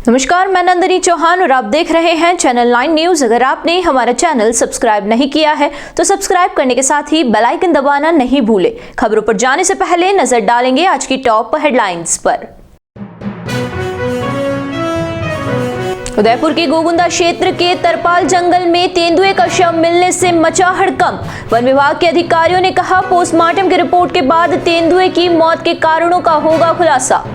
नमस्कार, मैं नंदिनी चौहान और आप देख रहे हैं चैनल 9 न्यूज। अगर आपने हमारा चैनल सब्सक्राइब नहीं किया है तो सब्सक्राइब करने के साथ ही बेल आइकन दबाना नहीं भूलें। खबरों पर जाने से पहले नजर डालेंगे आज की टॉप हेडलाइंस पर। उदयपुर के गोगुंदा क्षेत्र के तरपाल जंगल में तेंदुए का शव मिलने से मचा हड़कंप। वन विभाग के अधिकारियों ने कहा, पोस्टमार्टम की रिपोर्ट के बाद तेंदुए की मौत के कारणों का होगा खुलासा।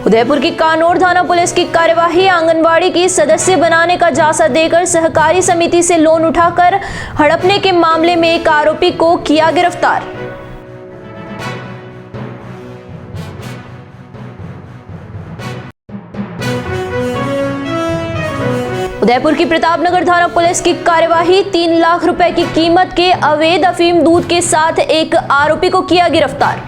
उदयपुर की कानोड़ थाना पुलिस की कार्यवाही, आंगनबाड़ी की सदस्य बनाने का जायजा देकर सहकारी समिति से लोन उठाकर हड़पने के मामले में एक आरोपी को किया गिरफ्तार। उदयपुर की प्रतापनगर थाना पुलिस की कार्यवाही, 3 लाख रुपए की कीमत के अवैध अफीम दूध के साथ एक आरोपी को किया गिरफ्तार।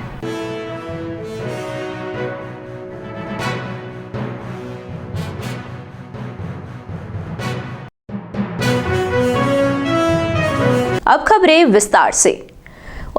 अब खबरें विस्तार से।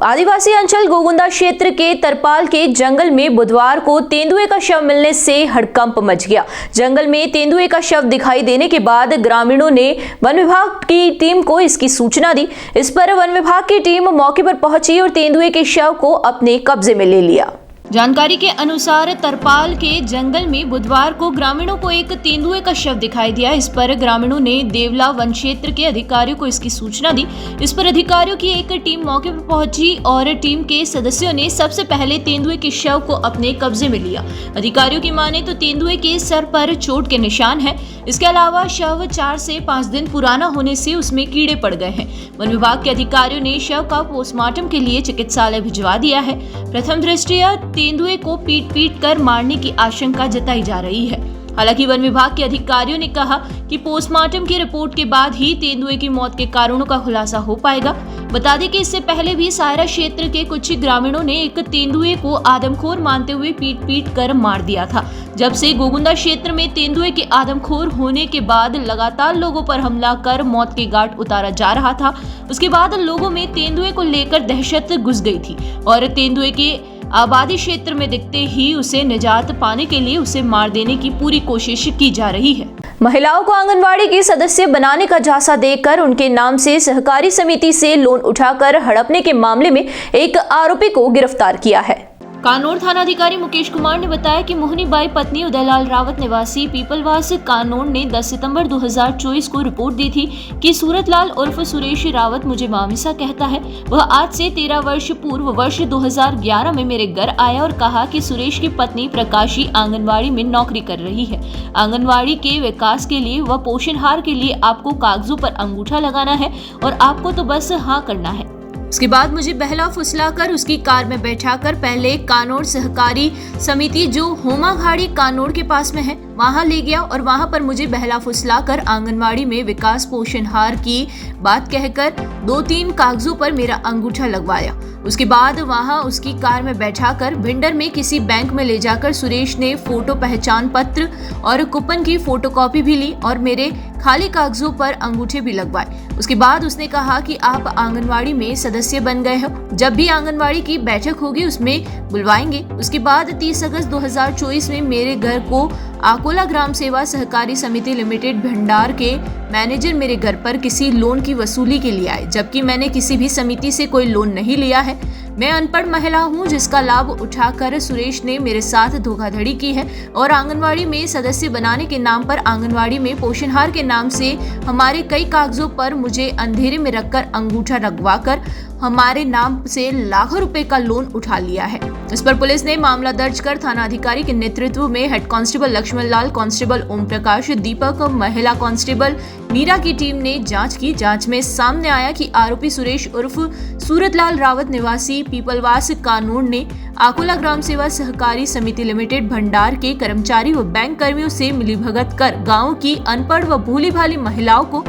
आदिवासी अंचल गोगुंदा क्षेत्र के तरपाल के जंगल में बुधवार को तेंदुए का शव मिलने से हड़कंप मच गया। जंगल में तेंदुए का शव दिखाई देने के बाद ग्रामीणों ने वन विभाग की टीम को इसकी सूचना दी। इस पर वन विभाग की टीम मौके पर पहुंची और तेंदुए के शव को अपने कब्जे में ले लिया। जानकारी के अनुसार तरपाल के जंगल में बुधवार को ग्रामीणों को एक तेंदुए का शव दिखाई दिया। इस पर ग्रामीणों ने देवला वन क्षेत्र के अधिकारियों को इसकी सूचना दी। इस पर अधिकारियों की एक टीम मौके पर पहुंची और टीम के सदस्यों ने सबसे पहले तेंदुए के शव को अपने कब्जे में लिया। अधिकारियों की माने तो तेंदुए के सर पर चोट के निशान हैं। इसके अलावा शव 4 से 5 दिन पुराना होने से उसमें कीड़े पड़ गए हैं। वन विभाग के अधिकारियों ने शव का पोस्टमार्टम के लिए चिकित्सालय भिजवा दिया है। प्रथम दृष्टया तेंदुए को पीट कर मारने की आशंका जताई जा रही है। हालांकि वन विभाग के अधिकारियों ने कहा कि पोस्टमार्टम की रिपोर्ट के बाद ही तेंदुए की मौत के कारणों का खुलासा हो पाएगा। बता दें कि इससे पहले भी सायरा क्षेत्र के कुछ ग्रामीणों ने एक तेंदुए को आदमखोर मानते हुए पीट कर मार दिया था। जब से गोगुंदा क्षेत्र में तेंदुए के आदमखोर होने के बाद लगातार लोगों पर हमला कर मौत के घाट उतारा जा रहा था, उसके बाद लोगों में तेंदुए को लेकर दहशत घुस गई थी और तेंदुए के आबादी क्षेत्र में दिखते ही उसे निजात पाने के लिए उसे मार देने की पूरी कोशिश की जा रही है। महिलाओं को आंगनबाड़ी की सदस्य बनाने का झांसा देकर उनके नाम से सहकारी समिति से लोन उठाकर हड़पने के मामले में एक आरोपी को गिरफ्तार किया है। कानोड़ थाना अधिकारी मुकेश कुमार ने बताया कि मोहनी बाई पत्नी उदयलाल रावत निवासी पीपलवास कानोड़ ने 10 सितंबर 2024 को रिपोर्ट दी थी कि सूरतलाल उर्फ सुरेश रावत मुझे मामिसा कहता है। वह आज से 13 वर्ष पूर्व वर्ष 2011 में मेरे घर आया और कहा कि सुरेश की पत्नी प्रकाशी आंगनवाड़ी में नौकरी कर रही है। आंगनवाड़ी के विकास के लिए व पोषणहार के लिए आपको कागजों पर अंगूठा लगाना है और आपको तो बस हाँ करना है। उसके बाद मुझे बहला फुसला कर उसकी कार में बैठाकर पहले कानोड़ सहकारी समिति जो होमाघाड़ी कानोड़ के पास में है वहां ले गया और वहां पर मुझे बहला फुसला कर आंगनवाड़ी में विकास पोषणहार की बात कहकर 2-3 कागजों पर मेरा अंगूठा लगवाया। उसके बाद वहां उसकी कार में बैठाकर भिंडर में किसी बैंक में ले जाकर सुरेश ने फोटो पहचान पत्र और कूपन की फोटोकॉपी भी ली और मेरे खाली कागजों पर अंगूठे भी लगवाए। उसके बाद उसने कहा कि आप आंगनवाड़ी में सदस्य बन गए हो, जब भी आंगनवाड़ी की बैठक होगी उसमें बुलवाएंगे। उसके बाद 30 अगस्त 2024 में मेरे घर को आकोला ग्राम सेवा सहकारी समिति लिमिटेड भंडार के मैनेजर मेरे घर पर किसी लोन की वसूली के लिए आए, जबकि मैंने किसी भी समिति से कोई लोन नहीं लिया है। मैं अनपढ़ महिला हूं जिसका लाभ उठाकर सुरेश ने मेरे साथ धोखाधड़ी की है और आंगनवाड़ी में सदस्य बनाने के नाम पर आंगनवाड़ी में पोषणहार के नाम से हमारे कई कागजों पर मुझे अंधेरे में रखकर अंगूठा लगवाकर हमारे नाम से लाखों रुपए का लोन उठा लिया है। इस पर पुलिस ने मामला दर्ज कर थाना अधिकारी के नेतृत्व में हेड कांस्टेबल लक्ष्मण लाल, कांस्टेबल ओम प्रकाश, दीपक, महिला कांस्टेबल मीरा की टीम ने जांच की। जांच में सामने आया कि आरोपी सुरेश उर्फ सूरतलाल रावत निवासी पीपलवास कानोड़ ने आकोला ग्राम सेवा सहकारी समिति लिमिटेड भंडार के कर्मचारी व बैंक कर्मियों से मिलीभगत कर गाँव की अनपढ़ व भोली भाली महिलाओं को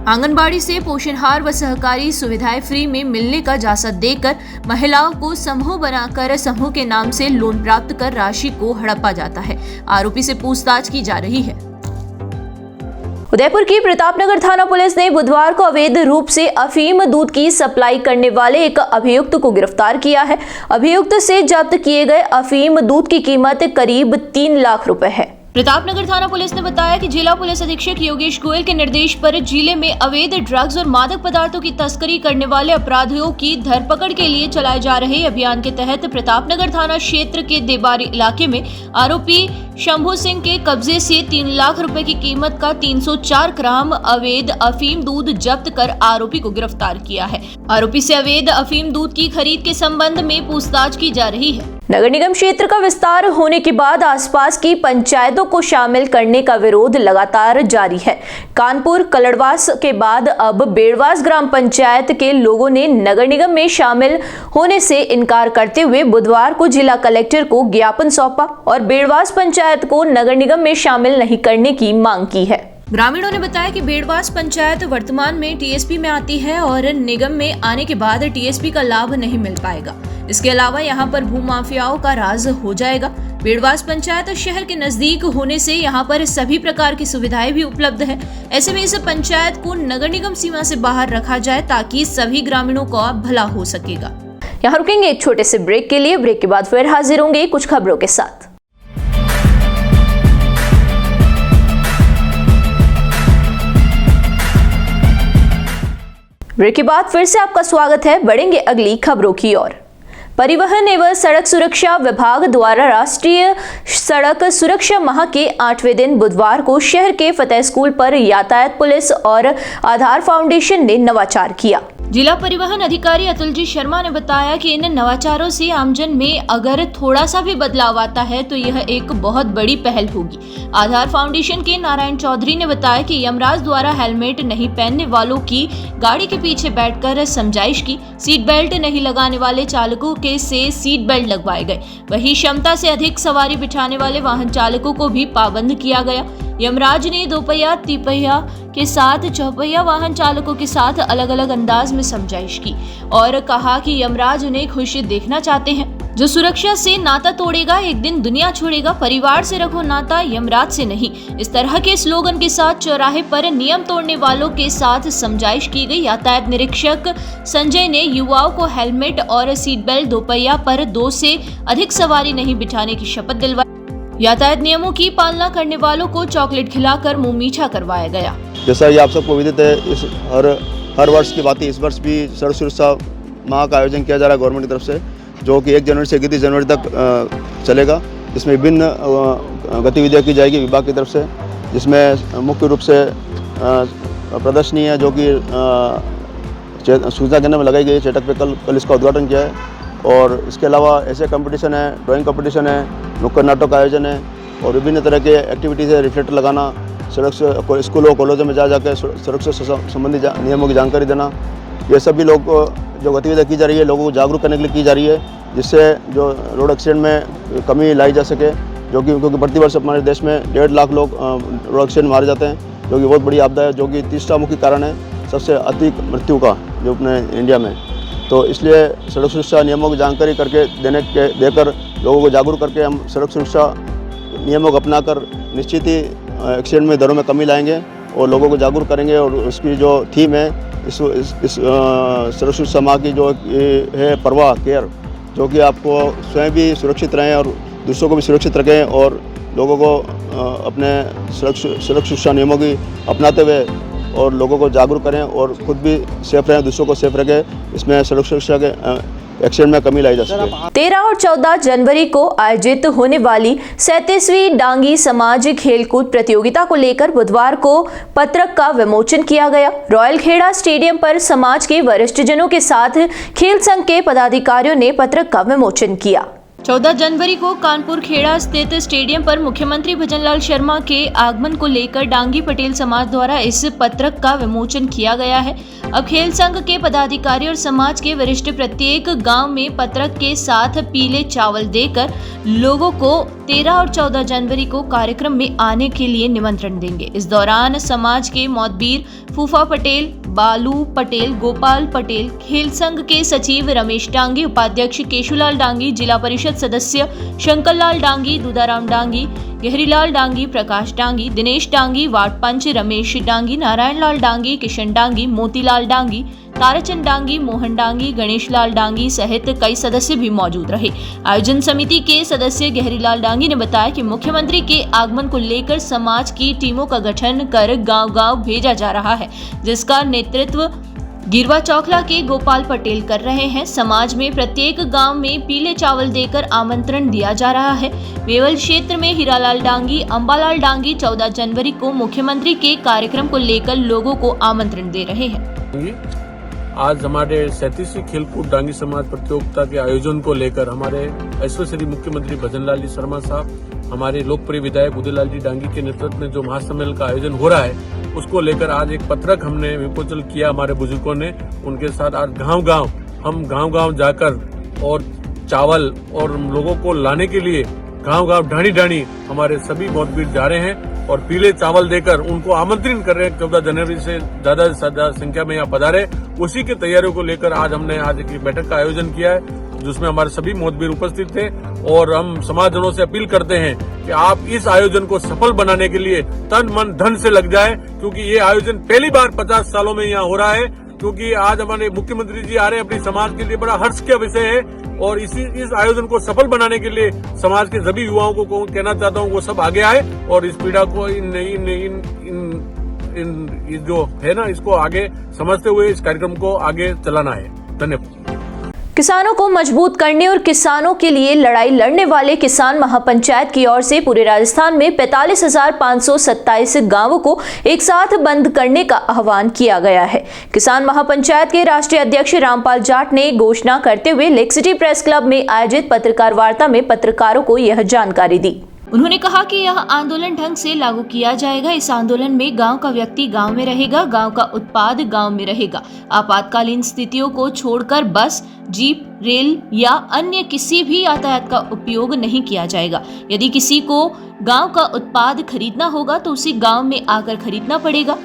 आंगनबाड़ी से पोषणहार व सहकारी सुविधाएं फ्री में मिलने का जायजा देकर महिलाओं को समूह बनाकर समूह के नाम से लोन प्राप्त कर राशि को हड़पा जाता है। आरोपी से पूछताछ की जा रही है। उदयपुर की प्रतापनगर थाना पुलिस ने बुधवार को अवैध रूप से अफीम दूध की सप्लाई करने वाले एक अभियुक्त को गिरफ्तार किया है। अभियुक्त से जब्त किए गए अफीम दूध की कीमत करीब 3 लाख रुपए है। प्रतापनगर थाना पुलिस ने बताया कि जिला पुलिस अधीक्षक योगेश गोयल के निर्देश पर जिले में अवैध ड्रग्स और मादक पदार्थों की तस्करी करने वाले अपराधियों की धरपकड़ के लिए चलाए जा रहे अभियान के तहत प्रतापनगर थाना क्षेत्र के देबारी इलाके में आरोपी शंभू सिंह के कब्जे से 3 लाख रुपए की कीमत का 304 ग्राम अवैध अफीम दूध जब्त कर आरोपी को गिरफ्तार किया है। आरोपी से अवैध अफीम दूध की खरीद के संबंध में पूछताछ की जा रही है। नगर निगम क्षेत्र का विस्तार होने के बाद आसपास की पंचायतों को शामिल करने का विरोध लगातार जारी है। कानपुर कलड़वास के बाद अब बेड़वास ग्राम पंचायत के लोगों ने नगर निगम में शामिल होने से इनकार करते हुए बुधवार को जिला कलेक्टर को ज्ञापन सौंपा और बेड़वास पंचायत को नगर निगम में शामिल नहीं करने की मांग की है। ग्रामीणों ने बताया कि बेड़वास पंचायत वर्तमान में टीएसपी में आती है और निगम में आने के बाद टीएसपी का लाभ नहीं मिल पाएगा। इसके अलावा यहां पर भूमाफियाओं का राज हो जाएगा। बेड़वास पंचायत शहर के नजदीक होने से यहां पर सभी प्रकार की सुविधाएं भी उपलब्ध है। ऐसे में इस पंचायत को नगर निगम सीमा से बाहर रखा जाए ताकि सभी ग्रामीणों का भला हो सकेगा। यहाँ रुकेंगे एक छोटे से ब्रेक के लिए। ब्रेक के बाद फिर हाजिर होंगे कुछ खबरों के साथ। ब्रेक के बाद फिर से आपका स्वागत है। बढ़ेंगे अगली खबरों की ओर। परिवहन एवं सड़क सुरक्षा विभाग द्वारा राष्ट्रीय सड़क सुरक्षा माह के 8वें दिन बुधवार को शहर के फतेह स्कूल पर यातायात पुलिस और आधार फाउंडेशन ने नवाचार किया। जिला परिवहन अधिकारी अतुलजी शर्मा ने बताया कि इन नवाचारों से आमजन में अगर थोड़ा सा भी बदलाव आता है तो यह एक बहुत बड़ी पहल होगी। आधार फाउंडेशन के नारायण चौधरी ने बताया कि यमराज द्वारा हेलमेट नहीं पहनने वालों की गाड़ी के पीछे बैठकर समझाइश की। सीट बेल्ट नहीं लगाने वाले चालकों के से सीट बेल्ट लगवाए गए। वहीं क्षमता से अधिक सवारी बिठाने वाले वाहन चालकों को भी पाबंद किया गया। यमराज ने 2 पहिया 3 पहिया के साथ 4 पहिया वाहन चालकों के साथ अलग अलग अंदाज में समझाइश की और कहा कि यमराज उन्हें खुश देखना चाहते हैं। जो सुरक्षा से नाता तोड़ेगा एक दिन दुनिया छोड़ेगा। परिवार से रखो नाता, यमराज से नहीं। इस तरह के स्लोगन के साथ चौराहे पर नियम तोड़ने वालों के साथ समझाइश की गई। यातायात निरीक्षक संजय ने युवाओं को हेलमेट और सीट बेल्ट 2 पहिया पर 2 से अधिक सवारी नहीं बिठाने की शपथ दिलवाई। यातायात नियमों की पालना करने वालों को चॉकलेट खिलाकर मुंह मीठा करवाया गया। जैसा ये आप सबको विदित है, इस हर वर्ष की बात इस वर्ष भी सड़क सुरक्षा माह का आयोजन किया जा रहा है गवर्नमेंट की तरफ से, जो कि 1 जनवरी से 31 जनवरी तक चलेगा। इसमें विभिन्न गतिविधियाँ की जाएगी विभाग की तरफ से, जिसमें मुख्य रूप से प्रदर्शनी है जो कि सूचना केंद्र में लगाई गई है। चेटक पे कल इसका उद्घाटन किया है। और इसके अलावा ऐसे कंपटीशन है, ड्राइंग कंपटीशन है, नुक्कड़ नाटक का आयोजन है और विभिन्न तरह के एक्टिविटीज़ है। रिफ्लेक्टर लगाना, सड़क से स्कूलों कॉलेजों में जाकर सड़क से संबंधित नियमों की जानकारी देना, ये सभी लोग जो गतिविधियाँ की जा रही है लोगों को जागरूक करने के लिए की जा रही है, जिससे जो रोड एक्सीडेंट में कमी लाई जा सके। जो कि क्योंकि प्रति वर्ष हमारे देश में 1.5 लाख लोग रोड एक्सीडेंट में मारे जाते हैं, जो कि बहुत बड़ी आपदा है, जो कि तीसरा मुख्य कारण है सबसे अधिक मृत्यु का जो अपने इंडिया में। तो इसलिए सड़क सुरक्षा नियमों की जानकारी करके देकर लोगों को जागरूक करके हम सड़क सुरक्षा नियमों को अपनाकर निश्चित ही एक्सीडेंट में दरों में कमी लाएंगे और लोगों को जागरूक करेंगे। और उसकी जो थीम है इस सड़क सुरक्षा माह की जो है परवाह केयर, जो कि आपको स्वयं भी सुरक्षित रहें और दूसरों को भी सुरक्षित रखें और लोगों को अपने सड़क सुरक्षा नियमों की अपनाते हुए और लोगों को जागरूक करें और खुद भी सेफ रहें, दूसरों को सेफ रखें। इसमें सड़क सुरक्षा के एक्सीडेंट में कमी लाई जा सके। 13 और 14 जनवरी को आयोजित होने वाली 37वीं डांगी समाज खेलकूद प्रतियोगिता को लेकर बुधवार को पत्रक का विमोचन किया गया। रॉयल खेड़ा स्टेडियम पर समाज के वरिष्ठ जनों के साथ खेल संघ के पदाधिकारियों ने पत्रक का विमोचन किया। 14 जनवरी को कानपुर खेड़ा स्थित स्टेडियम पर मुख्यमंत्री भजनलाल शर्मा के आगमन को लेकर डांगी पटेल समाज द्वारा इस पत्रक का विमोचन किया गया है। अब खेल संघ के पदाधिकारी और समाज के वरिष्ठ प्रत्येक गांव में पत्रक के साथ पीले चावल देकर लोगों को 13 और 14 जनवरी को कार्यक्रम में आने के लिए निमंत्रण देंगे। इस दौरान समाज के मौतबीर फूफा पटेल, बालू पटेल, गोपाल पटेल, खेल संघ के सचिव रमेश डांगी, उपाध्यक्ष केशुलाल डांगी, जिला परिषद सदस्य शंकरलाल डांगी, दुदाराम डांगी, गहरीलाल डांगी, प्रकाश डांगी, दिनेश डांगी, वार्ड पंच रमेश डांगी, नारायणलाल डांगी, किशन डांगी, मोतीलाल डांगी, ताराचंद डांगी, मोहन डांगी, गणेश लाल डांगी सहित कई सदस्य भी मौजूद रहे। आयोजन समिति के सदस्य गहरीलाल डांगी ने बताया कि मुख्यमंत्री के आगमन को लेकर समाज की टीमों का गठन कर गांव-गांव भेजा जा रहा है, जिसका नेतृत्व गिरवा चौखला के गोपाल पटेल कर रहे हैं। समाज में प्रत्येक गांव में पीले चावल देकर आमंत्रण दिया जा रहा है। वेवल क्षेत्र में हीरालाल डांगी, अंबालाल डांगी 14 जनवरी को मुख्यमंत्री के कार्यक्रम को लेकर लोगों को आमंत्रण दे रहे हैं। आज हमारे 37वीं खेलकूद डांगी समाज प्रतियोगिता के आयोजन को लेकर हमारे ऐश्वर्य मुख्यमंत्री भजनलाल जी शर्मा साहब, हमारे लोकप्रिय विधायक उदयलाल जी डांगी के नेतृत्व में जो महासम्मेलन का आयोजन हो रहा है, उसको लेकर आज एक पत्रक हमने विमोचन किया। हमारे बुजुर्गों ने उनके साथ आज हम गांव गांव जाकर और चावल और लोगों को लाने के लिए गांव ढाणी हमारे सभी मौतवीर जा रहे हैं और पीले चावल देकर उनको आमंत्रित कर रहे हैं। 14 जनवरी से ज्यादा संख्या में यहाँ पधारे। उसी की तैयारियों को लेकर हमने एक बैठक का आयोजन किया है, जिसमें हमारे सभी मौतवीर उपस्थित थे और हम समाजजनों से अपील करते हैं कि आप इस आयोजन को सफल बनाने के लिए तन मन धन से लग जाए, क्योंकि ये आयोजन पहली बार 50 सालों में यहाँ हो रहा है। क्योंकि आज हमारे मुख्यमंत्री जी आ रहे हैं, अपनी समाज के लिए बड़ा हर्ष का विषय है और इस आयोजन को सफल बनाने के लिए समाज के सभी युवाओं को कहना चाहता हूँ वो सब आगे आए और इस पीड़ा को जो है ना, इसको आगे समझते हुए इस कार्यक्रम को आगे चलाना है। धन्यवाद। किसानों को मजबूत करने और किसानों के लिए लड़ाई लड़ने वाले किसान महापंचायत की ओर से पूरे राजस्थान में 45,527 गांवों को एक साथ बंद करने का आह्वान किया गया है। किसान महापंचायत के राष्ट्रीय अध्यक्ष रामपाल जाट ने घोषणा करते हुए लेक सिटी प्रेस क्लब में आयोजित पत्रकार वार्ता में पत्रकारों को यह जानकारी दी। उन्होंने कहा कि यह आंदोलन ढंग से लागू किया जाएगा। इस आंदोलन में गांव का व्यक्ति गांव में रहेगा, गांव का उत्पाद गांव में रहेगा। आपातकालीन स्थितियों को छोड़कर बस, जीप, रेल या अन्य किसी भी यातायात का उपयोग नहीं किया जाएगा। यदि किसी को गांव का उत्पाद खरीदना होगा तो उसी गांव में आकर खरीदना पड़ेगा।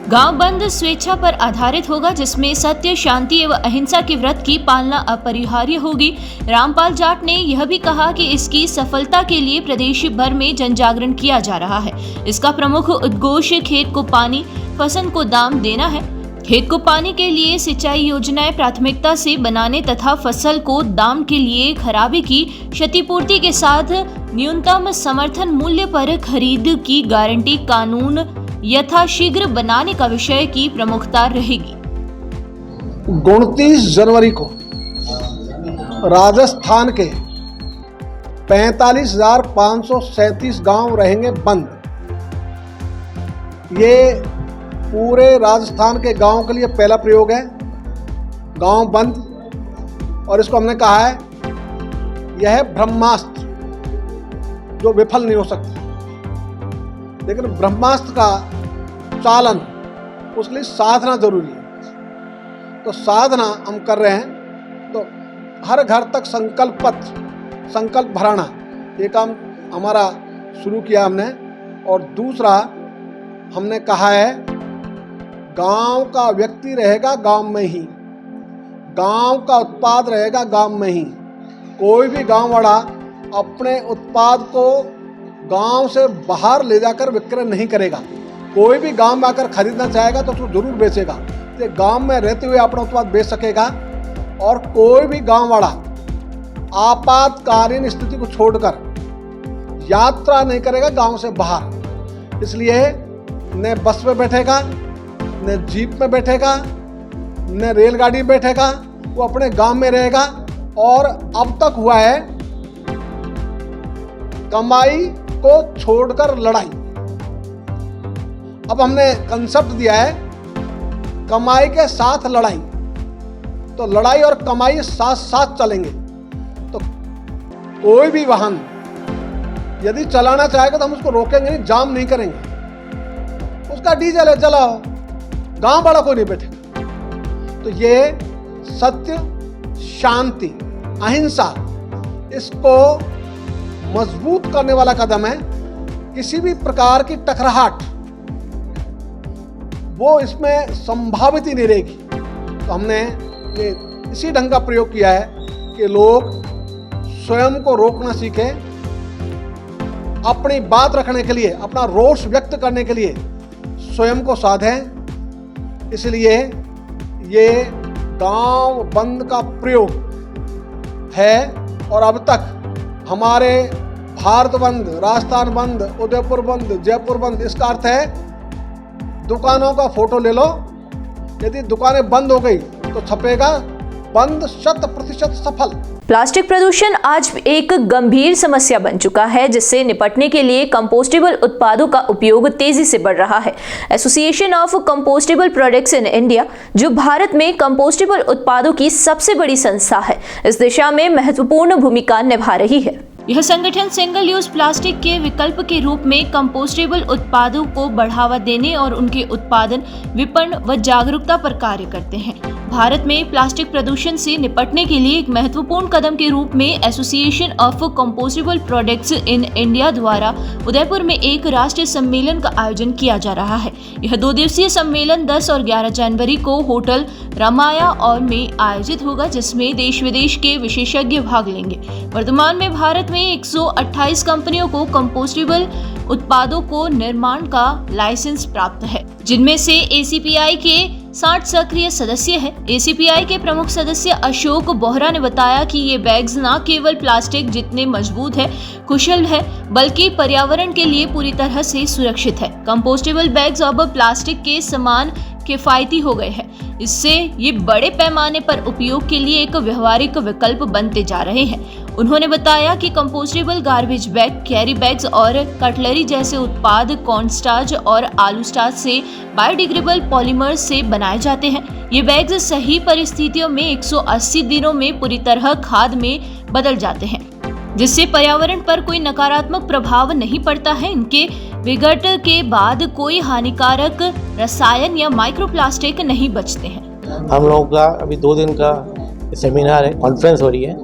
गांव बंद स्वेच्छा पर आधारित होगा, जिसमें सत्य, शांति एवं अहिंसा के व्रत की पालना अपरिहार्य होगी। रामपाल जाट ने यह भी कहा कि इसकी सफलता के लिए प्रदेश भर में जन जागरण किया जा रहा है। इसका प्रमुख उद्देश्य खेत को पानी, फसल को दाम देना है। खेत को पानी के लिए सिंचाई योजनाएं प्राथमिकता से बनाने तथा फसल को दाम के लिए खराबे की क्षतिपूर्ति के साथ न्यूनतम समर्थन मूल्य पर खरीद की गारंटी कानून यथाशीघ्र बनाने का विषय की प्रमुखता रहेगी। 29 जनवरी को राजस्थान के 45,537 गांव रहेंगे बंद। ये पूरे राजस्थान के गांव के लिए पहला प्रयोग है, गांव बंद। और इसको हमने कहा है यह ब्रह्मास्त्र जो विफल नहीं हो सकता, लेकिन ब्रह्मास्त्र का चालन उसके लिए साधना जरूरी है। तो साधना हम कर रहे हैं, तो हर घर तक संकल्प भराना, ये काम हमारा शुरू किया हमने। और दूसरा हमने कहा है गांव का व्यक्ति रहेगा गांव में ही, गांव का उत्पाद रहेगा गांव में ही। कोई भी गांव वाला अपने उत्पाद को गांव से बाहर ले जाकर विक्रय नहीं करेगा। कोई भी गांव में आकर खरीदना चाहेगा तो उसको जरूर बेचेगा, तो गांव में रहते हुए अपना उत्पाद बेच सकेगा। और कोई भी गांव वाला आपातकालीन स्थिति को छोड़कर यात्रा नहीं करेगा गांव से बाहर। इसलिए न बस में बैठेगा, न जीप में बैठेगा, न रेलगाड़ी में बैठेगा, वो अपने गांव में रहेगा। और अब तक हुआ है कमाई को छोड़कर लड़ाई। अब हमने कंसेप्ट दिया है कमाई के साथ लड़ाई। तो लड़ाई और कमाई साथ साथ चलेंगे। तो कोई भी वाहन यदि चलाना चाहेगा तो हम उसको रोकेंगे नहीं, जाम नहीं करेंगे। उसका डीजल है, जलाओ, गांव वाला कोई नहीं बैठेगा। तो ये सत्य, शांति, अहिंसा, इसको मजबूत करने वाला कदम है। किसी भी प्रकार की टकराहट वो इसमें संभावित ही नहीं रहेगी। तो हमने ये इसी ढंग का प्रयोग किया है कि लोग स्वयं को रोकना सीखें, अपनी बात रखने के लिए, अपना रोष व्यक्त करने के लिए स्वयं को साधें। इसलिए ये गांव बंद का प्रयोग है और अब तक हमारे भारत बंद, राजस्थान बंद, उदयपुर बंद, जयपुर बंद, इसका अर्थ है दुकानों का फोटो ले लो, यदि दुकानें बंद हो गई तो छपेगा बंद 100% सफल। प्लास्टिक प्रदूषण आज एक गंभीर समस्या बन चुका है, जिससे निपटने के लिए कंपोस्टेबल उत्पादों का उपयोग तेजी से बढ़ रहा है। Association of compostable products in India, जो भारत में कंपोस्टेबल उत्पादों की सबसे बड़ी संस्था है, इस दिशा में महत्वपूर्ण भूमिका निभा रही है। यह संगठन सिंगल यूज प्लास्टिक के विकल्प के रूप में कंपोस्टेबल उत्पादों को बढ़ावा देने और उनके उत्पादन, विपणन व जागरूकता पर कार्य करते हैं। भारत में प्लास्टिक प्रदूषण से निपटने के लिए एक महत्वपूर्ण कदम के रूप में association of compostable products in India द्वारा उदयपुर में एक राष्ट्रीय सम्मेलन का आयोजन किया जा रहा है। यह 2 दिवसीय सम्मेलन 10 और 11 जनवरी को होटल रामाया और में आयोजित होगा, जिसमें देश विदेश के विशेषज्ञ भाग लेंगे। वर्तमान में भारत में 128 कंपनियों को कंपोस्टेबल उत्पादों को निर्माण का लाइसेंस प्राप्त है, जिनमें से एसीपीआई के 60 सक्रिय सदस्य हैं। एसीपीआई के प्रमुख सदस्य अशोक बोहरा ने बताया कि ये बैग्स न केवल प्लास्टिक जितने मजबूत है, कुशल है, बल्कि पर्यावरण के लिए पूरी तरह से सुरक्षित है। कंपोस्टेबल बैग्स अब प्लास्टिक के समान किफायती हो गए हैं। इससे ये बड़े पैमाने पर उपयोग के लिए एक व्यवहारिक विकल्प बनते जा रहे हैं। उन्होंने बताया कि compostable garbage bag, carry bags और कटलरी जैसे उत्पाद कॉर्न स्टार्च और आलू स्टार्च से बायोडिग्रेडेबल पॉलीमर से बनाए जाते हैं। ये बैग्स सही परिस्थितियों में 180 दिनों में पूरी तरह खाद में बदल जाते हैं, जिससे पर्यावरण पर कोई नकारात्मक प्रभाव नहीं पड़ता है। इनके विघट के बाद कोई हानिकारक रसायन या माइक्रोप्लास्टिक नहीं बचते हैं। हम लोगों का अभी 2 दिन का सेमिनार है, कॉन्फ्रेंस हो रही है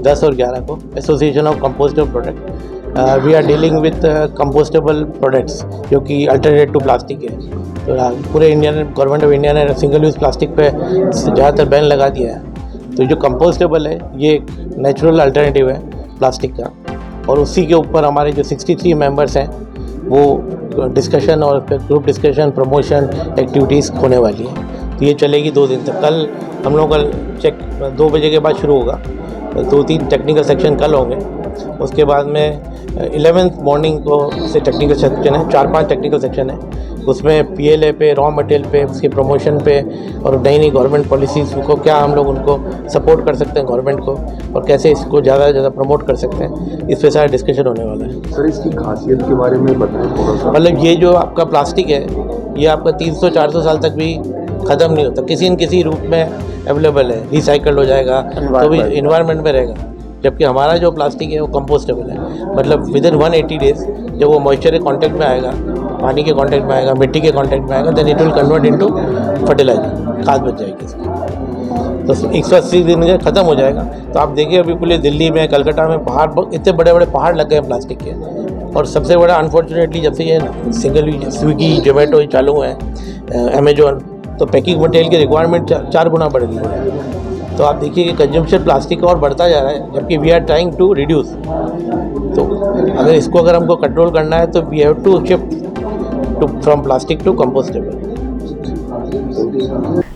10 और 11 को, association of compostable product. We are dealing with compostable products जो कि अल्टरनेट टू प्लास्टिक है। तो पूरे इंडिया ने, गवर्नमेंट ऑफ इंडिया ने सिंगल यूज़ प्लास्टिक पे ज़्यादातर बैन लगा दिया है। तो जो कंपोस्टेबल है ये एक नेचुरल अल्टरनेटिव है प्लास्टिक का, और उसी के ऊपर हमारे जो 63 मेंबर्स हैं वो डिस्कशन और ग्रुप डिस्कशन, प्रमोशन एक्टिविटीज़ होने वाली है। तो ये चलेगी 2 दिन तक। कल हम लोग का चेक 2 बजे के बाद शुरू होगा, 2-3 टेक्निकल सेक्शन कल होंगे। उसके बाद में 11th मॉर्निंग को से टेक्निकल सेक्शन है, 4-5 टेक्निकल सेक्शन है। उसमें पीएलए पे, रॉ मटेरियल पे, उसके प्रमोशन पे और नई गवर्नमेंट पॉलिसीज़ को क्या हम लोग उनको सपोर्ट कर सकते हैं गवर्नमेंट को, और कैसे इसको ज़्यादा से ज़्यादा प्रमोट कर सकते हैं, इस पे सारा डिस्कशन होने वाला है। सर, इसकी खासियत के बारे में बताएं थोड़ा सा। मतलब ये जो आपका प्लास्टिक है ये आपका 300-400 साल तक भी ख़त्म नहीं होता, किसी न किसी रूप में अवेलेबल है, रिसाइकल्ड हो जाएगा तो भी इन्वायरमेंट में रहेगा। जबकि हमारा जो प्लास्टिक है वो कंपोस्टेबल है, मतलब विदिन 180 डेज जब वो मॉइस्चर के कांटेक्ट में आएगा, पानी के कांटेक्ट में आएगा, मिट्टी के कांटेक्ट में आएगा, then it will convert into fertiliser, खाद बच जाएगी इसकी। तो 180 दिन में ख़त्म हो जाएगा। तो आप देखिए अभी पूरे दिल्ली में, कलकत्ता में पहाड़, इतने बड़े बड़े पहाड़ लग गए हैं प्लास्टिक के। और सबसे बड़ा अनफॉर्चुनेटली जब से ये सिंगल स्विगी, जोमेटो चालू है, अमेजोन, तो पैकिंग मटेरियल की रिक्वायरमेंट 4 गुना बढ़ गई है। तो आप देखिए कि कंजम्पशन प्लास्टिक का और बढ़ता जा रहा है, जबकि we are trying to reduce. तो अगर हमको कंट्रोल करना है तो we have to shift from plastic to compostable.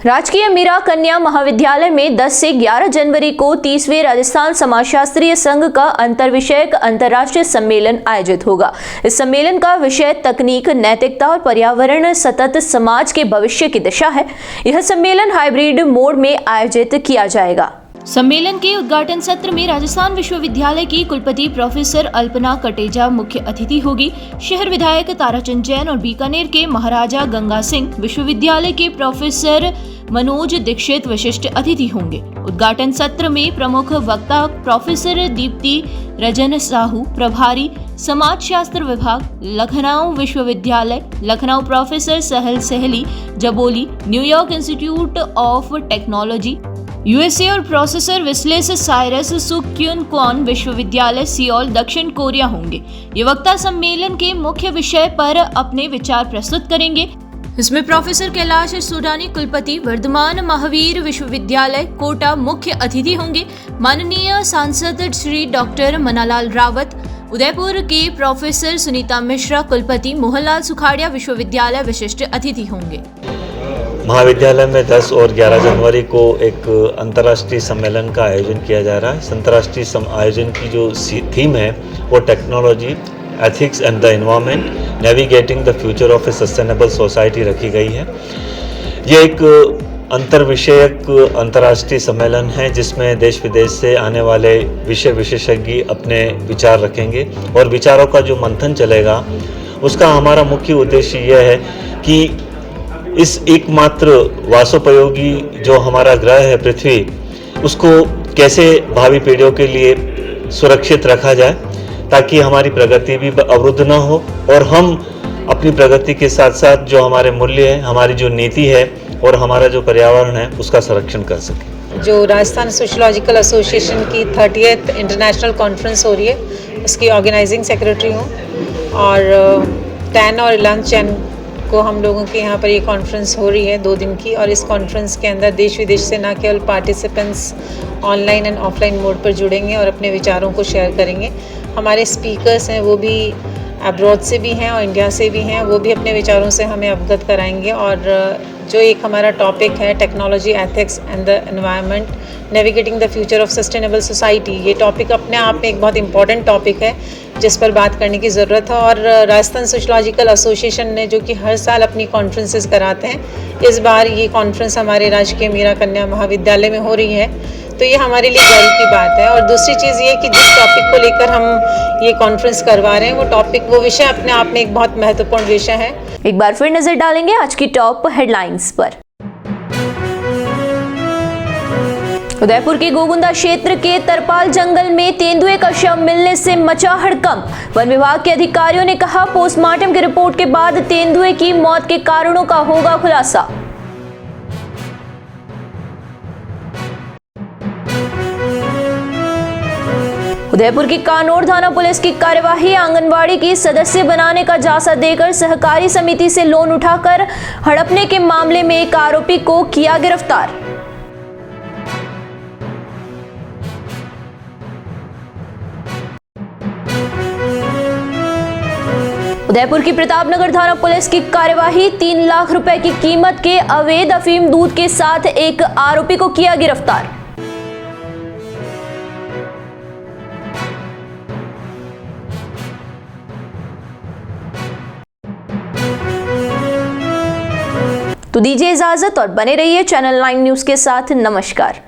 Rajkiya Meera कन्या महाविद्यालय में 10 से 11 जनवरी को 30वें राजस्थान समाजशास्त्रीय संघ का अंतरविषयक अंतर्राष्ट्रीय सम्मेलन आयोजित होगा। इस सम्मेलन का विषय तकनीक, नैतिकता और पर्यावरण सतत समाज के भविष्य की दिशा है। यह सम्मेलन हाइब्रिड मोड में आयोजित किया जाएगा। सम्मेलन के उद्घाटन सत्र में राजस्थान विश्वविद्यालय की कुलपति प्रोफेसर अल्पना कटेजा मुख्य अतिथि होगी। शहर विधायक ताराचंद जैन और बीकानेर के महाराजा गंगा सिंह विश्वविद्यालय के प्रोफेसर मनोज दीक्षित विशिष्ट अतिथि होंगे। उद्घाटन सत्र में प्रमुख वक्ता प्रोफेसर दीप्ति रजन साहू, प्रभारी समाजशास्त्र विभाग लखनऊ विश्वविद्यालय लखनऊ, प्रोफेसर सहल सहली जबोली, New York institute of technology USA और प्रोफेसर विस्लेस साइरस सुक्यून क्वान विश्वविद्यालय सियोल दक्षिण कोरिया होंगे। ये वक्ता सम्मेलन के मुख्य विषय पर अपने विचार प्रस्तुत करेंगे। इसमें प्रोफेसर कैलाश सोडानी कुलपति वर्धमान महावीर विश्वविद्यालय कोटा मुख्य अतिथि होंगे। माननीय सांसद श्री डॉक्टर मनालाल रावत, उदयपुर के प्रोफेसर सुनीता मिश्रा कुलपति मोहनलाल सुखाड़िया विश्वविद्यालय विशिष्ट अतिथि होंगे। महाविद्यालय में 10 और 11 जनवरी को एक अंतर्राष्ट्रीय सम्मेलन का आयोजन किया जा रहा है। इस अंतर्राष्ट्रीय आयोजन की जो थीम है वो technology, ethics and the environment, navigating the future of A sustainable society रखी गई है। ये एक अंतर्विषयक अंतर्राष्ट्रीय सम्मेलन है जिसमें देश विदेश से आने वाले विषय विशेषज्ञ अपने विचार रखेंगे और विचारों का जो मंथन चलेगा उसका हमारा मुख्य उद्देश्य यह है कि इस एकमात्र वासोपयोगी जो हमारा ग्रह है पृथ्वी, उसको कैसे भावी पीढ़ियों के लिए सुरक्षित रखा जाए ताकि हमारी प्रगति भी अवरुद्ध न हो और हम अपनी प्रगति के साथ साथ जो हमारे मूल्य है, हमारी जो नीति है और हमारा जो पर्यावरण है उसका संरक्षण कर सकें। जो राजस्थान सोशियोलॉजिकल एसोसिएशन की 30th इंटरनेशनल कॉन्फ्रेंस हो रही है उसकी ऑर्गेनाइजिंग सेक्रेटरी हूँ और 10 और 11 जैन को हम लोगों के यहाँ पर ये कॉन्फ्रेंस हो रही है 2 दिन की। और इस कॉन्फ्रेंस के अंदर देश विदेश से न केवल participants online and offline mode पर जुड़ेंगे और अपने विचारों को शेयर करेंगे। हमारे स्पीकर्स हैं वो भी अब्रॉड से भी हैं और इंडिया से भी हैं, वो भी अपने विचारों से हमें अवगत कराएंगे। और जो एक हमारा टॉपिक है technology, ethics and the environment, navigating the future of sustainable society, ये टॉपिक अपने आप में एक बहुत इंपॉर्टेंट टॉपिक है जिस पर बात करने की ज़रूरत है। और राजस्थान सोशियोलॉजिकल एसोसिएशन ने जो कि हर साल अपनी कॉन्फ्रेंसेस कराते हैं, इस बार ये कॉन्फ्रेंस हमारे राजकीय मीरा कन्या महाविद्यालय में हो रही है, तो ये हमारे लिए गर्व की बात है। और दूसरी चीज़ ये कि जिस टॉपिक को लेकर हम ये कॉन्फ्रेंस करवा रहे हैं वो विषय अपने आप में एक बहुत महत्वपूर्ण विषय है। एक बार फिर नजर डालेंगे आज की टॉप हेडलाइंस पर। उदयपुर के गोगुंदा क्षेत्र के तरपाल जंगल में तेंदुए का शव मिलने से मचा हड़कंप। वन विभाग के अधिकारियों ने कहा पोस्टमार्टम की रिपोर्ट के बाद तेंदुए की मौत के कारणों का होगा खुलासा। उदयपुर की कानोर थाना पुलिस की कार्यवाही, आंगनवाड़ी की सदस्य बनाने का जासा देकर सहकारी समिति से लोन उठाकर हड़पने के मामले में एक आरोपी को किया गिरफ्तार। उदयपुर की प्रतापनगर थाना पुलिस की कार्यवाही, 3 लाख रुपए की कीमत के अवैध अफीम दूध के साथ एक आरोपी को किया गिरफ्तार। तो दीजिए इजाजत और बने रहिए चैनल 9 न्यूज के साथ। नमस्कार।